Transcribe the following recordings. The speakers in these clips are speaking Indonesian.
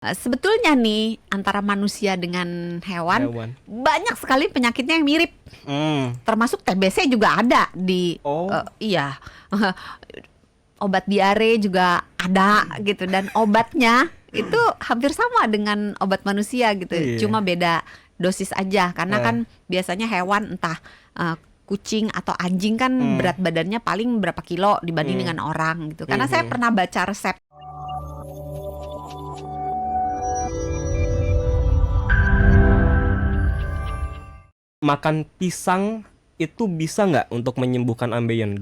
Sebetulnya nih antara manusia dengan hewan Hewan. banyak sekali penyakitnya yang mirip. Termasuk TBC juga ada di Oh. iya. Obat diare juga ada gitu dan obatnya itu hampir sama dengan obat manusia gitu. Iya. Cuma beda dosis aja karena kan biasanya hewan entah kucing atau anjing kan berat badannya paling berapa kilo dibanding dengan orang gitu. Karena saya pernah baca resep. Makan pisang itu bisa nggak untuk menyembuhkan ambeien,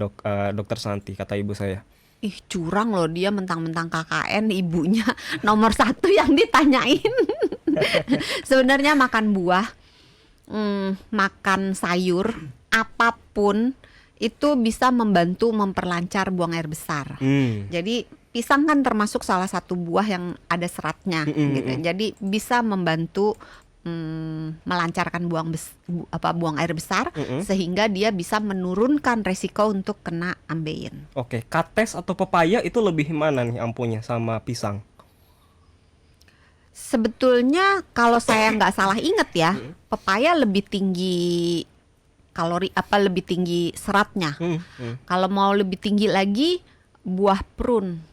Dokter Santi, kata ibu saya. Ih curang loh dia mentang-mentang KKN ibunya nomor 1 yang ditanyain. Sebenarnya makan buah, makan sayur, apapun itu bisa membantu memperlancar buang air besar. Jadi pisang kan termasuk salah satu buah yang ada seratnya gitu. Jadi bisa membantu melancarkan buang air besar sehingga dia bisa menurunkan resiko untuk kena ambeien. Oke, kates atau pepaya itu lebih mana nih ampuhnya sama pisang? Sebetulnya kalau saya nggak salah inget ya, pepaya lebih tinggi kalori lebih tinggi seratnya. Kalau mau lebih tinggi lagi buah prune.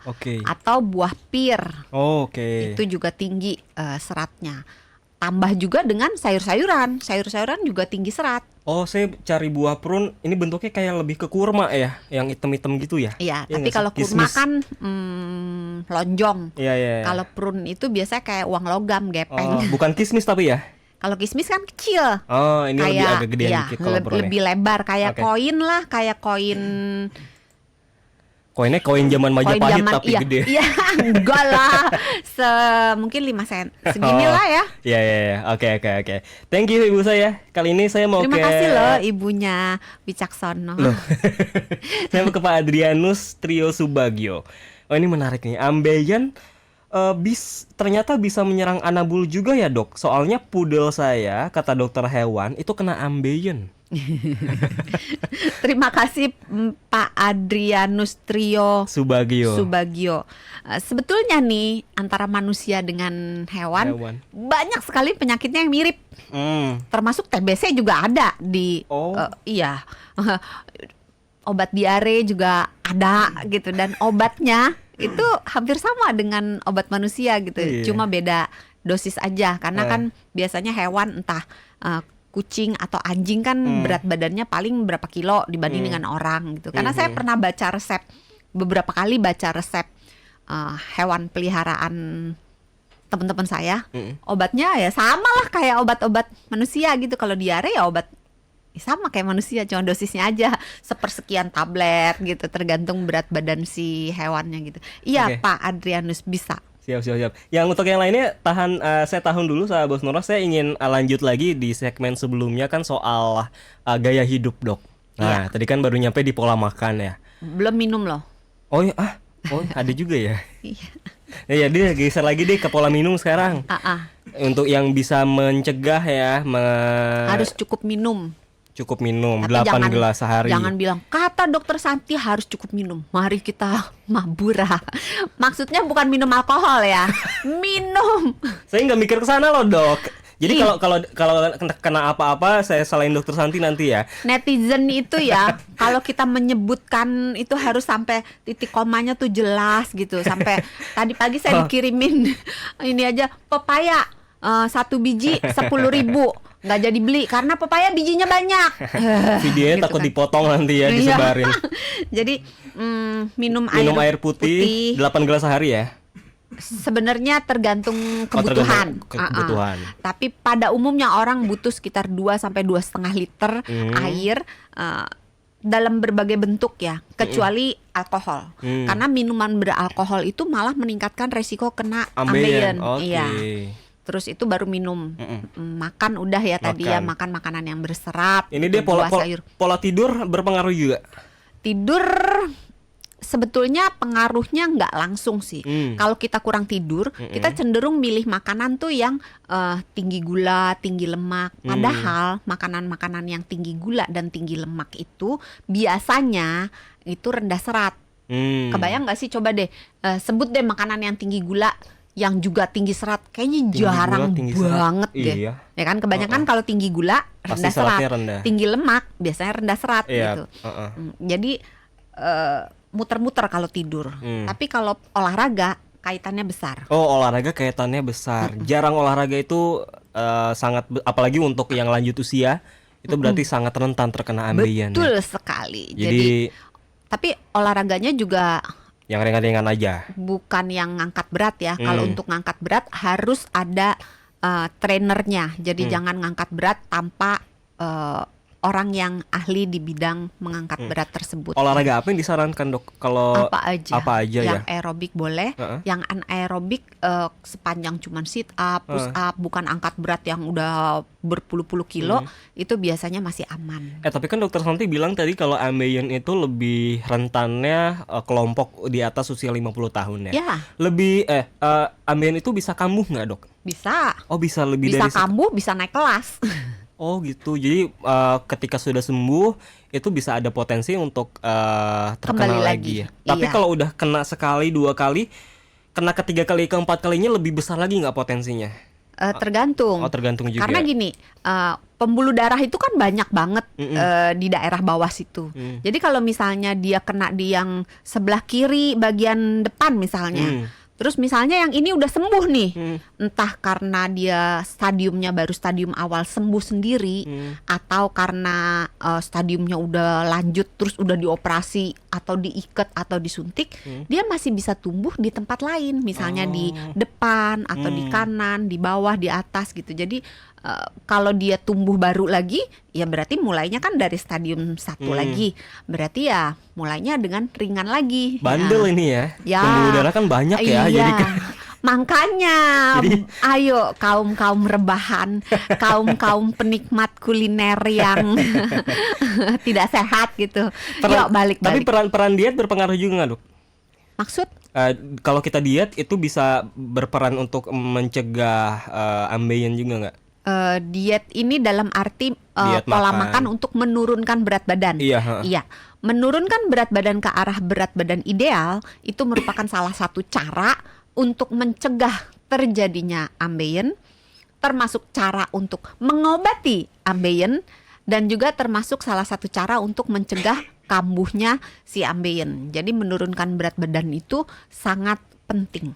Oke. Atau buah pir. Oke. Itu juga tinggi seratnya. Tambah juga dengan sayur-sayuran. Sayur-sayuran juga tinggi serat. Oh, saya cari buah prune. Ini bentuknya kayak lebih ke kurma ya, yang hitam-hitam gitu ya? Iya, Iya tapi nggak sih? kalau kurma Kismis. kan lonjong. Iya. Kalau prune itu biasanya kayak uang logam, gepeng. Oh, bukan kismis tapi ya? Kalau kismis kan kecil. Oh, ini lebih Kayak agak gedean dikit kalau prune. lebih lebar kayak Oke. koin lah, kayak koin Koinnya koin zaman Majapahit tapi iya, gede. iya, enggak lah. Mungkin 5 sen. Segini lah ya. Iya. Oke. Thank you ibu saya. Kali ini saya mau Terima ke kasih loh ibunya Wicaksono. saya mau ke Pak Adrianus Trio Subagio. Oh, ini menarik nih. Ambeien ternyata bisa menyerang anabul juga ya, Dok. Soalnya pudel saya, kata dokter hewan, itu kena ambeien. Terima kasih Pak Adrianus Trio Subagio. Sebetulnya nih antara manusia dengan hewan banyak sekali penyakitnya yang mirip. Termasuk TBC juga ada di iya. Obat diare juga ada gitu dan obatnya itu hampir sama dengan obat manusia gitu. Cuma beda dosis aja karena kan biasanya hewan entah kucing atau anjing kan berat badannya paling berapa kilo dibanding dengan orang gitu. Karena saya pernah baca resep beberapa kali hewan peliharaan teman-teman saya. Obatnya ya sama lah kayak obat-obat manusia gitu. Kalau diare ya obat sama kayak manusia, cuma dosisnya aja sepersekian tablet gitu, tergantung berat badan si hewannya gitu. Iya, Pak Adrianus bisa. Siap. Yang untuk yang lainnya saya tahan dulu sahabat Bos Nora. Saya ingin lanjut lagi di segmen sebelumnya kan soal gaya hidup, Dok. Nah, tadi kan baru nyampe di pola makan ya. Belum minum loh. Oh ya, ada juga ya. Iya. Ya dia geser lagi deh ke pola minum sekarang. Untuk yang bisa mencegah ya, harus cukup minum. Cukup minum. Tapi 8 gelas sehari. Jangan bilang kata dokter Santi harus cukup minum. Mari kita mabura. Maksudnya bukan minum alkohol ya. Minum. Saya nggak mikir ke sana loh, Dok. Jadi kalau kena apa-apa saya salahin dokter Santi nanti ya. Netizen itu ya, kalau kita menyebutkan itu harus sampai titik komanya tuh jelas gitu. Sampai tadi pagi saya dikirimin ini aja pepaya 1 biji 10.000. Nggak jadi beli karena pepaya bijinya banyak. Videonya gitu takut kan. dipotong nanti ya, disebarin. Jadi minum air putih 8 gelas sehari ya. Sebenarnya tergantung kebutuhan. Kebutuhan. Tapi pada umumnya orang butuh sekitar 2 sampai 2,5 liter air dalam berbagai bentuk ya, kecuali alkohol. Karena minuman beralkohol itu malah meningkatkan resiko kena ambeien. Iya. Terus itu baru minum. Makan udah ya tadi ya, makan makanan yang berserat. Ini dia pola tidur berpengaruh juga. Tidur sebetulnya pengaruhnya nggak langsung sih. Kalau kita kurang tidur, kita cenderung milih makanan tuh yang tinggi gula, tinggi lemak. Padahal makanan-makanan yang tinggi gula dan tinggi lemak itu biasanya itu rendah serat. Kebayang nggak sih, coba deh sebut deh makanan yang tinggi gula yang juga tinggi serat, kayaknya jarang banget deh. Iya. Ya kan, kebanyakan kalau tinggi gula rendah serat, tinggi lemak biasanya rendah serat gitu. Jadi muter-muter kalau tidur. Tapi kalau olahraga kaitannya besar. Oh, olahraga kaitannya besar. Jarang olahraga itu sangat, apalagi untuk yang lanjut usia, itu berarti sangat rentan terkena ambeien. Betul sekali. Jadi tapi olahraganya juga yang ringan-ringan aja. Bukan yang ngangkat berat ya. Kalau untuk ngangkat berat harus ada trainernya. Jadi jangan ngangkat berat tanpa orang yang ahli di bidang mengangkat berat tersebut. Olahraga apa yang disarankan, Dok? Kalau apa aja ya? Yang aerobik boleh, yang anaerobik sepanjang cuman sit up, push up, bukan angkat berat yang udah berpuluh-puluh kilo, itu biasanya masih aman. Tapi kan Dokter Santi bilang tadi kalau ambeien itu lebih rentannya kelompok di atas usia 50 tahun ya. Lebih ambeien itu bisa kambuh nggak, Dok? Bisa. Oh, bisa lebih bisa dari kambuh, bisa naik kelas. Oh gitu, jadi ketika sudah sembuh itu bisa ada potensi untuk terkena lagi ya. Tapi kalau udah kena sekali, 2 kali, kena ketiga kali, keempat kalinya lebih besar lagi nggak potensinya? Tergantung. Oh, tergantung juga. Karena gini, pembuluh darah itu kan banyak banget di daerah bawah situ. Jadi kalau misalnya dia kena di yang sebelah kiri bagian depan misalnya, terus misalnya yang ini udah sembuh nih, entah karena dia stadiumnya baru stadium awal sembuh sendiri, atau karena stadiumnya udah lanjut terus udah dioperasi atau diikat atau disuntik, dia masih bisa tumbuh di tempat lain, misalnya di depan atau di kanan, di bawah, di atas gitu. Jadi kalau dia tumbuh baru lagi, ya berarti mulainya kan dari stadium 1 lagi. Berarti ya mulainya dengan ringan lagi. Bandel ini ya. Pembuluh darah kan banyak ya. Iya. Jadi Makanya ayo kaum rebahan, kaum penikmat kuliner yang tidak sehat gitu. Yuk balik. Tapi peran diet berpengaruh juga nggak, Dok? Maksud? Kalau kita diet itu bisa berperan untuk mencegah ambeien juga nggak? Diet ini dalam arti pola makan untuk menurunkan berat badan. Iya. Menurunkan berat badan ke arah berat badan ideal itu merupakan salah satu cara untuk mencegah terjadinya ambeien, termasuk cara untuk mengobati ambeien, dan juga termasuk salah satu cara untuk mencegah kambuhnya si ambeien. Jadi menurunkan berat badan itu sangat penting.